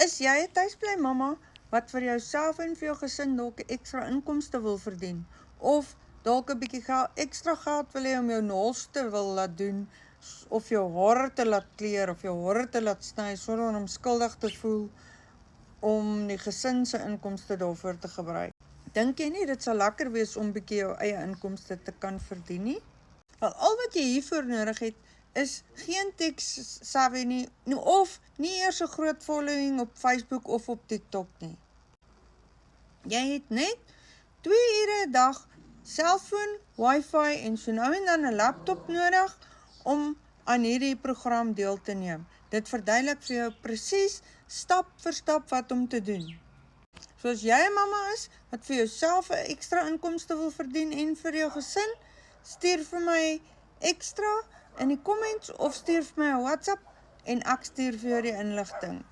Is jy 'n tuisbly mamma wat vir jouself en vir jou gesin dalk 'n ekstra inkomste wil verdien? Of dalk 'n bietjie ekstra geld wil hê om jou naels te wil laat doen, of jou hare te laat kleur, of jou hare te laat sny, sonder om skuldig te voel om die gesin se inkomste daarvoor te gebruik? Dink jy nie dit sal lekker wees om bietjie jou eie inkomste te kan verdien nie? Wel, al wat jy hiervoor nodig het, is geen tech-savvy nie, of nie eers 'n groot following op Facebook of op TikTok nie. Jy het net 2 ure 'n dag selfoon, wifi en so nou en dan 'n laptop nodig om aan hierdie program deel te neem. Dit verduidelik vir jou presies stap vir stap wat om te doen. So as jy 'n mamma is wat vir jouself 'n ekstra inkomste wil verdien en vir jou gesin, stuur vir my ekstra in die comments of stuur vir my 'n WhatsApp en ek stuur vir jou die inligting.